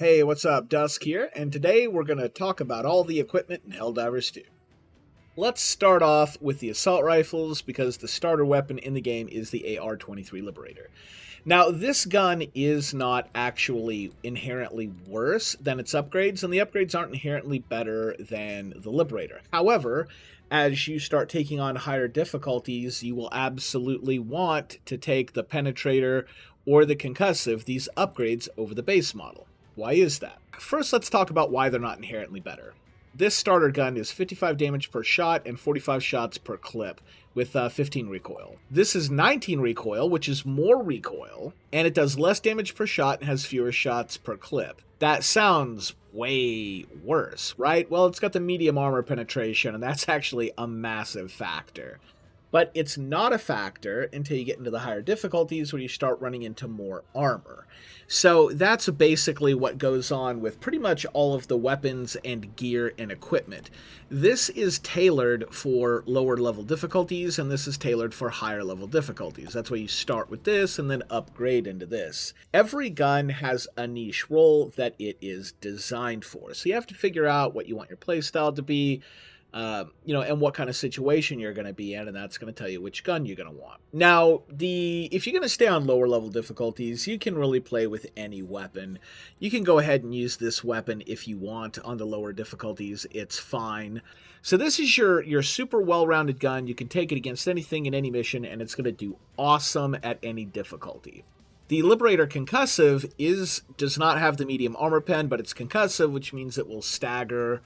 Hey, what's up? Dusk here, and today we're going to talk about all the equipment in HellDivers 2. Let's start off with the assault rifles because the starter weapon in the game is the AR-23 Liberator. Now, this gun is not actually inherently worse than its upgrades, and the upgrades aren't inherently better than the Liberator. However, as you start taking on higher difficulties, you will absolutely want to take the Penetrator or the Concussive, these upgrades, over the base model. Why is that? First, let's talk about why they're not inherently better. This starter gun is 55 damage per shot and 45 shots per clip with 15 recoil. This is 19 recoil, which is more recoil, and it does less damage per shot and has fewer shots per clip. That sounds way worse, right? Well, it's got the medium armor penetration, and that's actually a massive factor. But it's not a factor until you get into the higher difficulties where you start running into more armor. So that's basically what goes on with pretty much all of the weapons and gear and equipment. This is tailored for lower level difficulties, and this is tailored for higher level difficulties. That's why you start with this and then upgrade into this. Every gun has a niche role that it is designed for. So you have to figure out what you want your playstyle to be, and what kind of situation you're going to be in, and that's going to tell you which gun you're going to want. Now, if you're going to stay on lower level difficulties, you can really play with any weapon. You can go ahead and use this weapon if you want on the lower difficulties. It's fine. So this is your super well-rounded gun. You can take it against anything in any mission, and it's going to do awesome at any difficulty. The Liberator Concussive does not have the medium armor pen, but it's concussive, which means it will stagger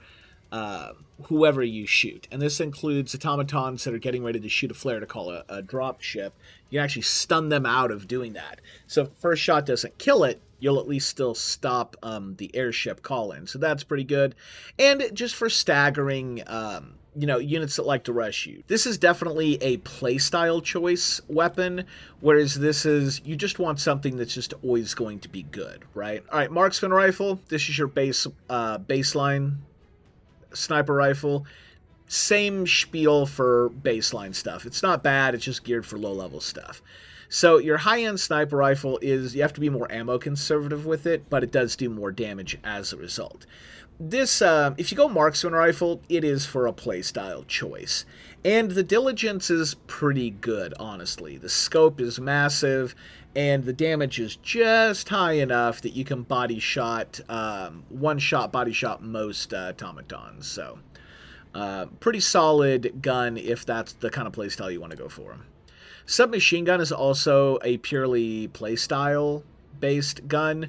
whoever you shoot. And this includes automatons that are getting ready to shoot a flare to call a drop ship. You can actually stun them out of doing that. So if the first shot doesn't kill it, you'll at least still stop the airship call-in. So that's pretty good. And just for staggering units that like to rush you. This is definitely a playstyle choice weapon, whereas this is, you just want something that's just always going to be good, right? All right, marksman rifle. This is your baseline sniper rifle. Same spiel for baseline stuff. It's not bad, it's just geared for low-level stuff. So your high-end sniper rifle you have to be more ammo conservative with it, but it does do more damage as a result. This, if you go marksman rifle, it is for a playstyle choice. And the diligence is pretty good, honestly. The scope is massive, and the damage is just high enough that you can one-shot body shot most automatons. So, pretty solid gun if that's the kind of playstyle you want to go for. Submachine gun is also a purely playstyle-based gun.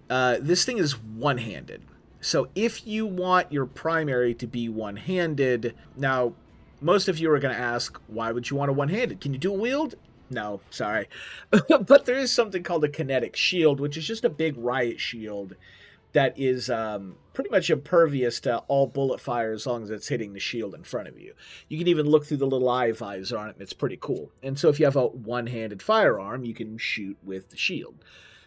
This thing is one-handed. So if you want your primary to be one-handed, now, most of you are going to ask, why would you want a one-handed? Can you dual wield? No, sorry. But there is something called a kinetic shield, which is just a big riot shield that is pretty much impervious to all bullet fire as long as it's hitting the shield in front of you. You can even look through the little eye visor on it, and it's pretty cool. And so if you have a one-handed firearm, you can shoot with the shield.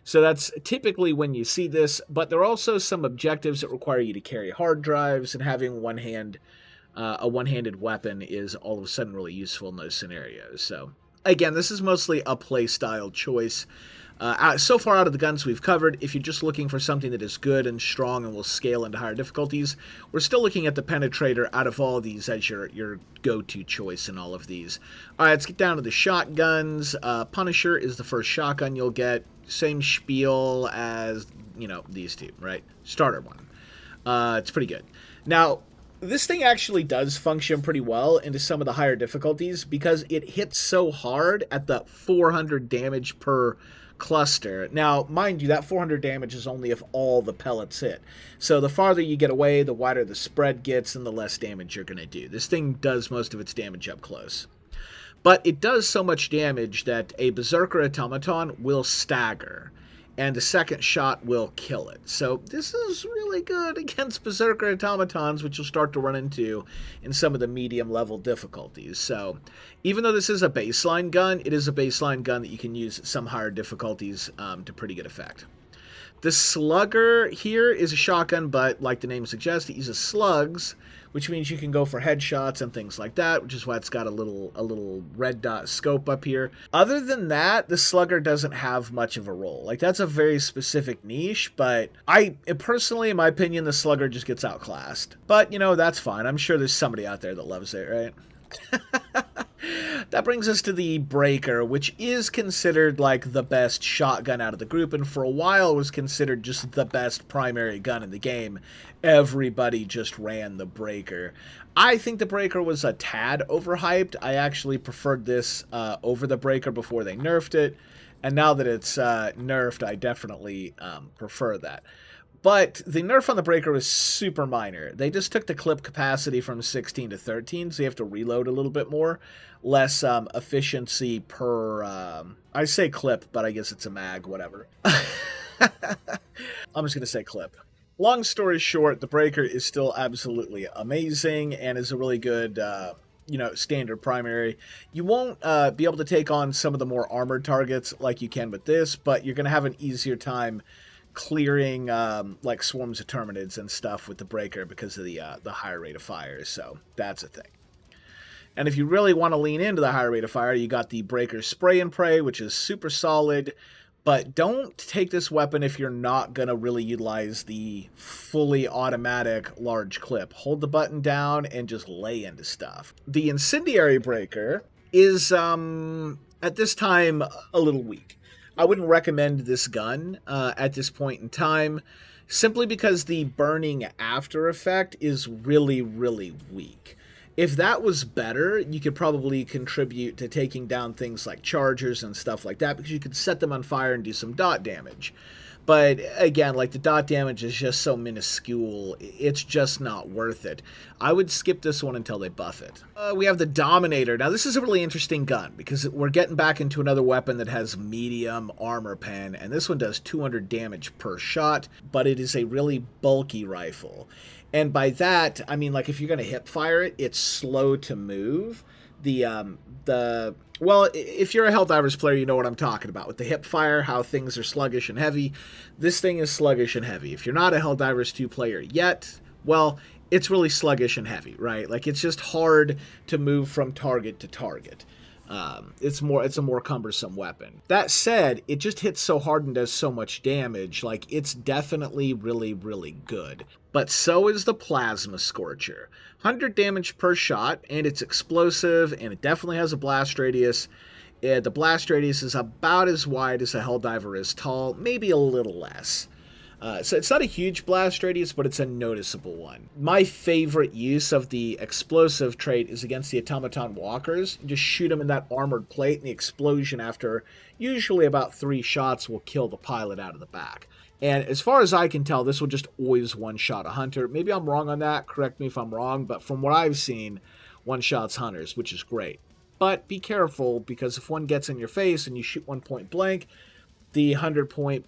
So that's typically when you see this, but there are also some objectives that require you to carry hard drives, and having a one-handed weapon is all of a sudden really useful in those scenarios. So again, this is mostly a playstyle choice. So far out of the guns we've covered, if you're just looking for something that is good and strong and will scale into higher difficulties, we're still looking at the Penetrator out of all these as your go-to choice in all of these. All right, let's get down to the shotguns. Punisher is the first shotgun you'll get. Same spiel as, these two, right? Starter one. It's pretty good. Now, this thing actually does function pretty well into some of the higher difficulties because it hits so hard at the 400 damage per cluster. Now, mind you, that 400 damage is only if all the pellets hit. So the farther you get away, the wider the spread gets and the less damage you're going to do. This thing does most of its damage up close. But it does so much damage that a Berserker automaton will stagger, and the second shot will kill it. So this is really good against Berserker automatons, which you'll start to run into in some of the medium-level difficulties. So even though this is a baseline gun, it is a baseline gun that you can use at some higher difficulties to pretty good effect. The Slugger here is a shotgun, but like the name suggests, it uses slugs, which means you can go for headshots and things like that, which is why it's got a little red dot scope up here. Other than that, the Slugger doesn't have much of a role. Like, that's a very specific niche, but personally, in my opinion, the Slugger just gets outclassed. But, you know, that's fine. I'm sure there's somebody out there that loves it, right? That brings us to the Breaker, which is considered like the best shotgun out of the group, and for a while was considered just the best primary gun in the game. Everybody just ran the Breaker. I think the Breaker was a tad overhyped. I actually preferred this over the Breaker before they nerfed it, and now that it's nerfed, I definitely prefer that. But the nerf on the Breaker was super minor. They just took the clip capacity from 16 to 13, so you have to reload a little bit more. Less efficiency per, I say clip, but I guess it's a mag, whatever. I'm just going to say clip. Long story short, the Breaker is still absolutely amazing and is a really good, standard primary. You won't be able to take on some of the more armored targets like you can with this, but you're going to have an easier time clearing like swarms of Terminids and stuff with the Breaker because of the higher rate of fire, so that's a thing. And if you really want to lean into the higher rate of fire, you got the Breaker Spray and Pray, which is super solid, but don't take this weapon if you're not going to really utilize the fully automatic large clip. Hold the button down and just lay into stuff. The Incendiary Breaker is, at this time, a little weak. I wouldn't recommend this gun at this point in time, simply because the burning after effect is really, really weak. If that was better, you could probably contribute to taking down things like chargers and stuff like that, because you could set them on fire and do some dot damage. But again, like, the dot damage is just so minuscule, it's just not worth it. I would skip this one until they buff it. We have the Dominator. Now, this is a really interesting gun, because we're getting back into another weapon that has medium armor pen, and this one does 200 damage per shot, but it is a really bulky rifle. And by that, I mean, like, if you're going to hip fire it, it's slow to move. Well, if you're a HellDivers player, you know what I'm talking about. With the hip fire, how things are sluggish and heavy. This thing is sluggish and heavy. If you're not a HellDivers 2 player yet, well, it's really sluggish and heavy, right? Like, it's just hard to move from target to target. It's a more cumbersome weapon. That said, it just hits so hard and does so much damage. Like, it's definitely really, really good. But so is the Plasma Scorcher. 100 damage per shot, and it's explosive, and it definitely has a blast radius. The blast radius is about as wide as a Helldiver is tall, maybe a little less. So it's not a huge blast radius, but it's a noticeable one. My favorite use of the explosive trait is against the automaton walkers. You just shoot them in that armored plate, and the explosion after usually about 3 shots will kill the pilot out of the back. And as far as I can tell, this will just always one-shot a hunter. Maybe I'm wrong on that, correct me if I'm wrong, but from what I've seen, one-shots hunters, which is great. But be careful, because if one gets in your face and you shoot one point blank, the 100-point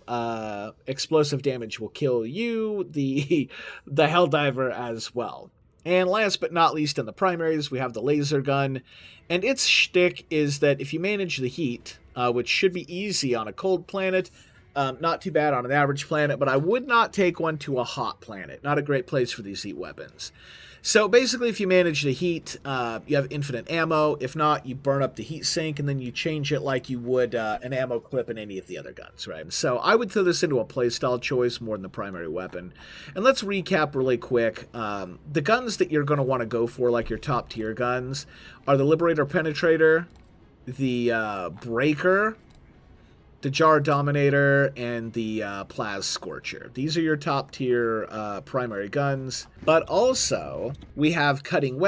explosive damage will kill you, the Helldiver as well. And last but not least in the primaries, we have the laser gun. And its shtick is that if you manage the heat, which should be easy on a cold planet, not too bad on an average planet, but I would not take one to a hot planet. Not a great place for these heat weapons. So basically, if you manage the heat, you have infinite ammo. If not, you burn up the heat sink, and then you change it like you would an ammo clip in any of the other guns, right? So I would throw this into a playstyle choice more than the primary weapon. And let's recap really quick. The guns that you're going to want to go for, like your top tier guns, are the Liberator Penetrator, the Breaker, the Jar Dominator, and the Plas Scorcher. These are your top tier primary guns. But also, we have Cutting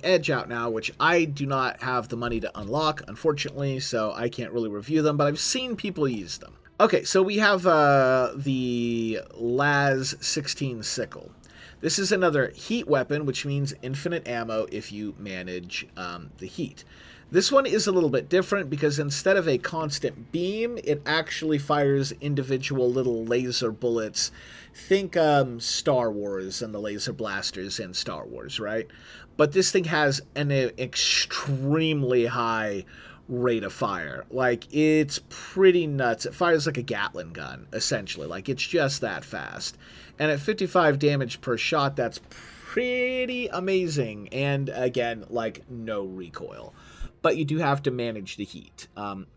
Edge out now, which I do not have the money to unlock, unfortunately, so I can't really review them, but I've seen people use them. Okay, so we have the Las 16 Sickle. This is another heat weapon, which means infinite ammo if you manage the heat. This one is a little bit different because instead of a constant beam, it actually fires individual little laser bullets. Think Star Wars and the laser blasters in Star Wars, right? But this thing has an extremely high rate of fire. Like, it's pretty nuts. It fires like a Gatling gun, essentially. Like, it's just that fast. And at 55 damage per shot, that's pretty amazing. And again, like, no recoil. But you do have to manage the heat.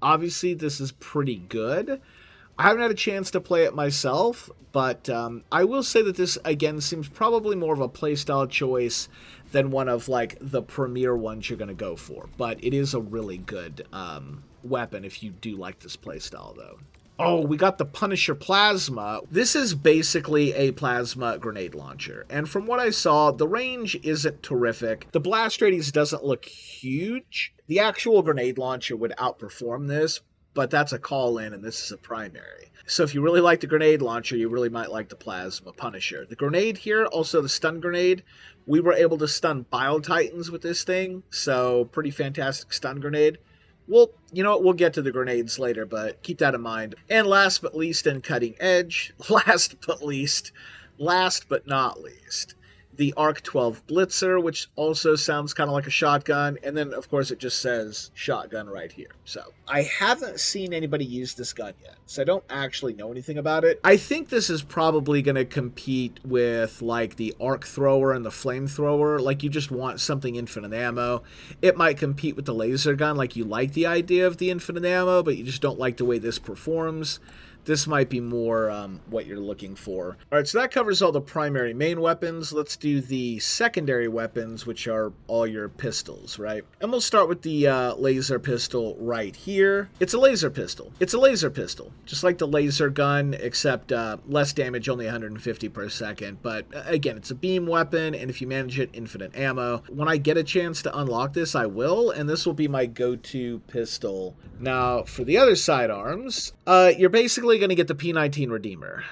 Obviously, this is pretty good. I haven't had a chance to play it myself, but I will say that this, again, seems probably more of a playstyle choice than one of, like, the premier ones you're going to go for. But it is a really good weapon if you do like this playstyle, though. Oh, we got the Punisher Plasma. This is basically a plasma grenade launcher. And from what I saw, the range isn't terrific. The blast radius doesn't look huge. The actual grenade launcher would outperform this, but that's a call-in, and this is a primary. So if you really like the grenade launcher, you really might like the Plasma Punisher. The grenade here, also the stun grenade, we were able to stun Bile Titans with this thing, so pretty fantastic stun grenade. Well, you know what, we'll get to the grenades later, but keep that in mind. And last but least, in cutting edge, last but not least, the Arc 12 Blitzer, which also sounds kind of like a shotgun, and then, of course, it just says shotgun right here. So, I haven't seen anybody use this gun yet, so I don't actually know anything about it. I think this is probably going to compete with, like, the Arc Thrower and the Flamethrower. Like, you just want something infinite ammo. It might compete with the laser gun, like, you like the idea of the infinite ammo, but you just don't like the way this performs. This might be more what you're looking for. All right, so that covers all the primary main weapons. Let's do the secondary weapons, which are all your pistols, right? And we'll start with the laser pistol right here. It's a laser pistol. It's a laser pistol, just like the laser gun, except less damage, only 150 per second. But again, it's a beam weapon, and if you manage it, infinite ammo. When I get a chance to unlock this, I will, and this will be my go-to pistol. Now, for the other sidearms, you're basically going to get the P19 Redeemer.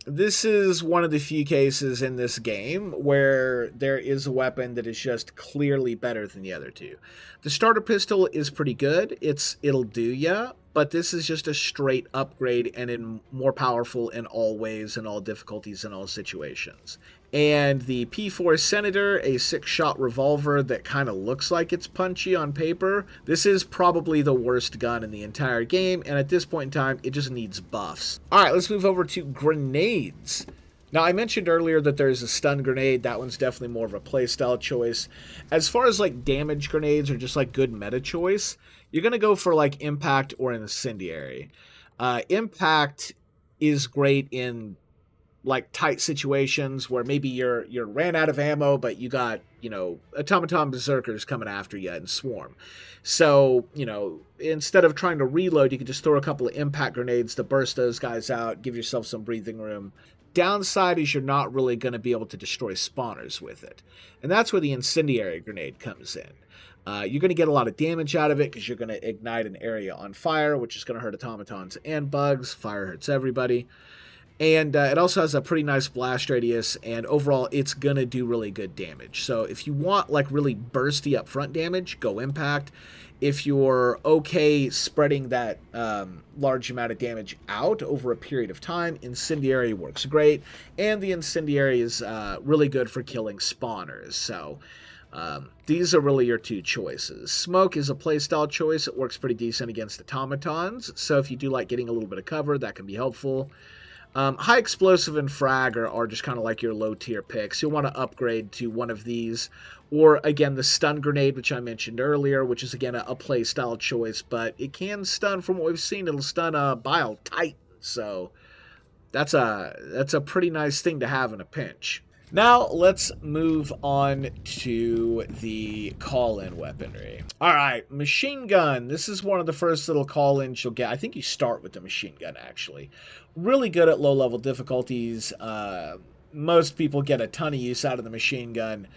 This is one of the few cases in this game where there is a weapon that is just clearly better than the other two. The starter pistol is pretty good. It'll do ya, but this is just a straight upgrade and more powerful in all ways, in all difficulties, in all situations. And the P4 Senator, a 6-shot revolver that kind of looks like it's punchy on paper. This is probably the worst gun in the entire game, and at this point in time, it just needs buffs. All right, let's move over to grenades. Now, I mentioned earlier that there's a stun grenade. That one's definitely more of a playstyle choice. As far as, like, damage grenades or just, like, good meta choice, you're going to go for, like, Impact or Incendiary. Impact is great in, like, tight situations where maybe you're ran out of ammo, but you got, you know, automaton berserkers coming after you and swarm. So, you know, instead of trying to reload, you can just throw a couple of impact grenades to burst those guys out, give yourself some breathing room. Downside is you're not really going to be able to destroy spawners with it. And that's where the incendiary grenade comes in. You're going to get a lot of damage out of it because you're going to ignite an area on fire, which is going to hurt automatons and bugs. Fire hurts everybody. And it also has a pretty nice blast radius, and overall, it's going to do really good damage. So if you want, like, really bursty upfront damage, go Impact. If you're okay spreading that large amount of damage out over a period of time, Incendiary works great. And the Incendiary is really good for killing spawners. So these are really your two choices. Smoke is a playstyle choice. It works pretty decent against automatons. So if you do like getting a little bit of cover, that can be helpful. High Explosive and Frag are just kind of like your low-tier picks. You'll want to upgrade to one of these. Or, again, the Stun Grenade, which I mentioned earlier, which is, again, a play-style choice. But it can stun, from what we've seen, it'll stun a Bile Titan. So that's a pretty nice thing to have in a pinch. Now, let's move on to the call-in weaponry. All right, machine gun. This is one of the first little call-ins you'll get. I think you start with the machine gun, actually. Really good at low-level difficulties. Most people get a ton of use out of the machine gun.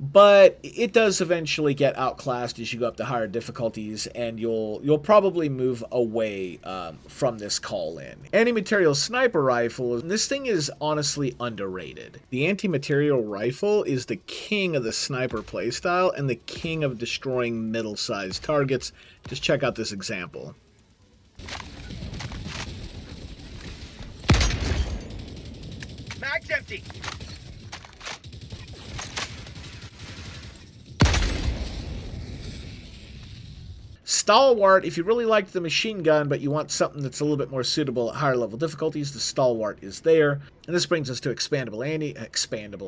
But it does eventually get outclassed as you go up to higher difficulties, and you'll probably move away from this call-in. Anti-material sniper rifle, this thing is honestly underrated. The anti-material rifle is the king of the sniper playstyle and the king of destroying middle-sized targets. Just check out this example. Mag's empty! Stalwart, if you really liked the machine gun, but you want something that's a little bit more suitable at higher level difficulties, the Stalwart is there. And this brings us to expendable anti-tank.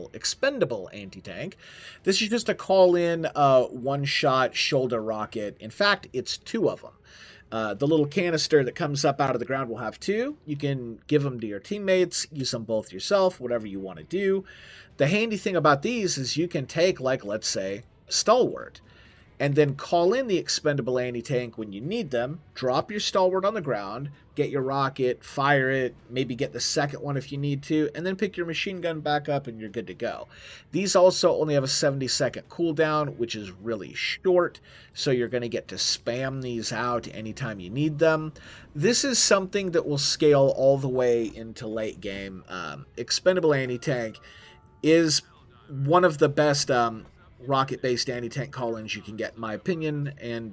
This is just a call-in one-shot shoulder rocket. In fact, it's 2 of them. The little canister that comes up out of the ground will have 2. You can give them to your teammates, use them both yourself, whatever you want to do. The handy thing about these is you can take, like, let's say, Stalwart, and then call in the expendable anti-tank when you need them, drop your Stalwart on the ground, get your rocket, fire it, maybe get the second one if you need to, and then pick your machine gun back up and you're good to go. These also only have a 70-second cooldown, which is really short, so you're going to get to spam these out anytime you need them. This is something that will scale all the way into late game. Expendable anti-tank is one of the best rocket-based anti-tank call-ins you can get, in my opinion, and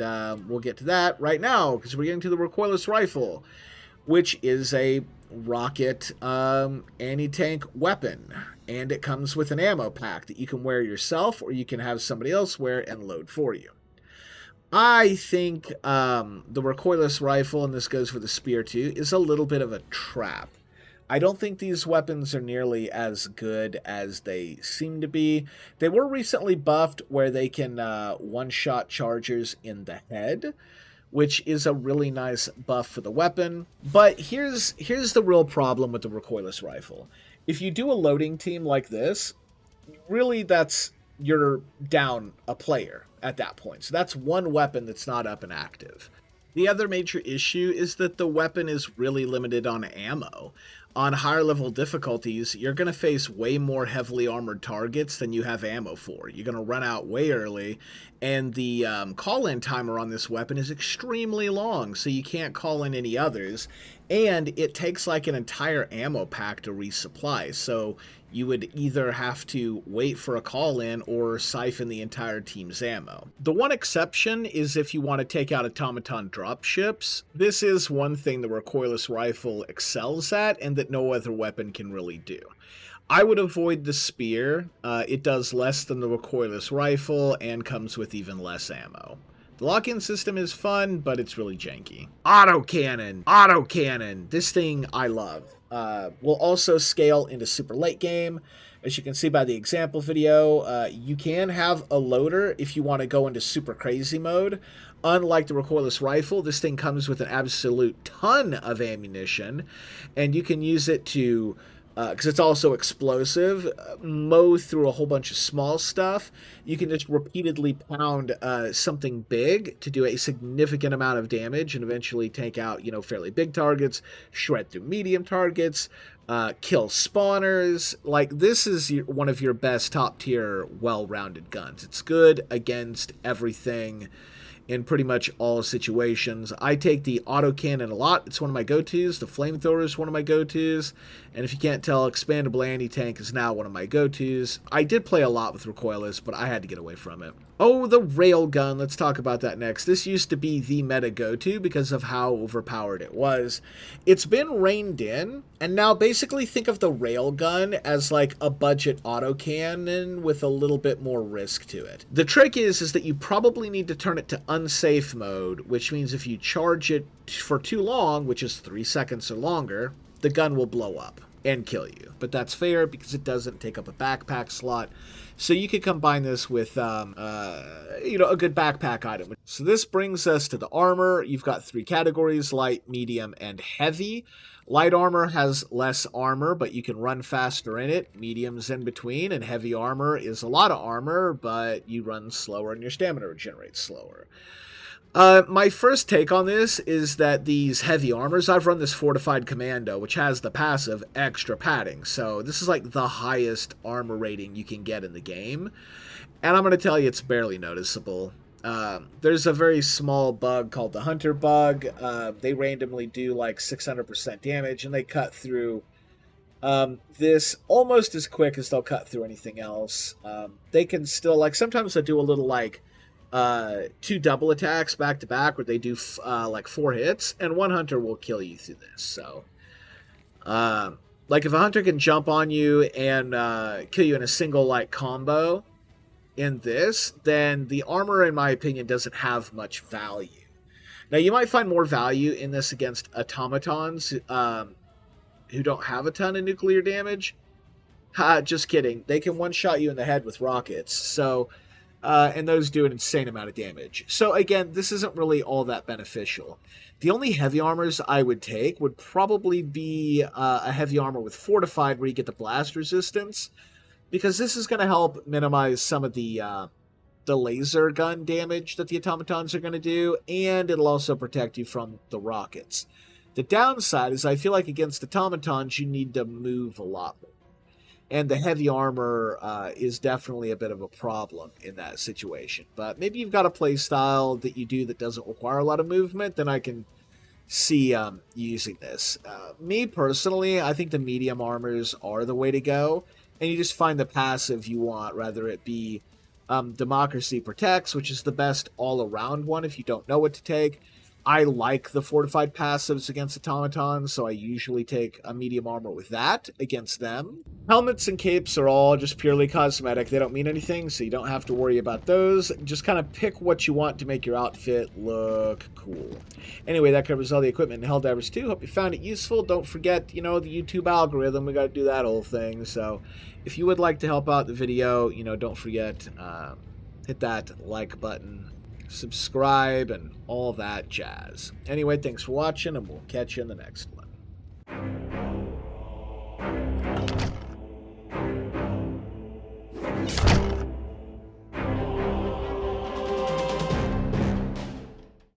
we'll get to that right now, because we're getting to the recoilless rifle, which is a rocket anti-tank weapon, and it comes with an ammo pack that you can wear yourself, or you can have somebody else wear and load for you. I think the recoilless rifle, and this goes for the spear too, is a little bit of a trap. I don't think these weapons are nearly as good as they seem to be. They were recently buffed where they can one-shot chargers in the head, which is a really nice buff for the weapon. But here's the real problem with the recoilless rifle. If you do a loading team like this, really you're down a player at that point. So that's one weapon that's not up and active. The other major issue is that the weapon is really limited on ammo. On higher level difficulties, you're going to face way more heavily armored targets than you have ammo for. You're going to run out way early, and the call-in timer on this weapon is extremely long, so you can't call in any others, and it takes like an entire ammo pack to resupply, so you would either have to wait for a call-in or siphon the entire team's ammo. The one exception is if you want to take out automaton dropships. This is one thing the recoilless rifle excels at and that no other weapon can really do. I would avoid the spear. It does less than the recoilless rifle and comes with even less ammo. The lock-in system is fun, but it's really janky. Autocannon. This thing I love. Will also scale into super late game. As you can see by the example video, you can have a loader if you want to go into super crazy mode. Unlike the recoilless rifle, this thing comes with an absolute ton of ammunition, and you can use it to, because it's also explosive, mow through a whole bunch of small stuff. You can just repeatedly pound something big to do a significant amount of damage and eventually take out, fairly big targets, shred through medium targets, kill spawners. Like, this is one of your best top tier, well-rounded guns. It's good against everything in pretty much all situations. I take the autocannon a lot. It's one of my go-tos. The flamethrower is one of my go-tos. And if you can't tell, expandable anti-tank is now one of my go-tos. I did play a lot with recoilless, but I had to get away from it. Oh, the railgun. Let's talk about that next. This used to be the meta go-to because of how overpowered it was. It's been reined in, and now basically think of the railgun as like a budget autocannon with a little bit more risk to it. The trick is that you probably need to turn it to unsafe mode, which means if you charge it for too long, which is 3 seconds or longer, the gun will blow up and kill you. But that's fair because it doesn't take up a backpack slot. So you could combine this with, a good backpack item. So this brings us to the armor. You've got 3 categories: light, medium, and heavy. Light armor has less armor, but you can run faster in it. Medium's in between, and heavy armor is a lot of armor, but you run slower and your stamina regenerates slower. My first take on this is that these heavy armors, I've run this Fortified Commando, which has the passive extra padding. So this is like the highest armor rating you can get in the game. And I'm going to tell you it's barely noticeable. There's a very small bug called the Hunter bug. They randomly do like 600% damage, and they cut through this almost as quick as they'll cut through anything else. They can still, like, sometimes they'll do a little, like, 2 double attacks back to back where they do like 4 hits, and 1 hunter will kill you through this. So like if a hunter can jump on you and kill you in a single like combo in this, then the armor in my opinion doesn't have much value. Now, you might find more value in this against automatons who don't have a ton of nuclear damage. Just kidding. They can one-shot you in the head with rockets. So, and those do an insane amount of damage. So again, this isn't really all that beneficial. The only heavy armors I would take would probably be a heavy armor with fortified, where you get the blast resistance, because this is going to help minimize some of the laser gun damage that the automatons are going to do, and it'll also protect you from the rockets. The downside is I feel like against automatons you need to move a lot more. And the heavy armor is definitely a bit of a problem in that situation. But maybe you've got a play style that you do that doesn't require a lot of movement, then I can see using this. Me personally, I think the medium armors are the way to go. And you just find the passive you want, rather it be Democracy Protects, which is the best all-around one if you don't know what to take. I like the fortified passives against automatons, so I usually take a medium armor with that against them. Helmets and capes are all just purely cosmetic. They don't mean anything, so you don't have to worry about those. Just kind of pick what you want to make your outfit look cool. Anyway, that covers all the equipment in HellDivers 2. Hope you found it useful. Don't forget, you know, the YouTube algorithm. We got to do that whole thing. So if you would like to help out the video, you know, don't forget, hit that like button, subscribe, and all that jazz. Anyway, thanks for watching, and we'll catch you in the next one.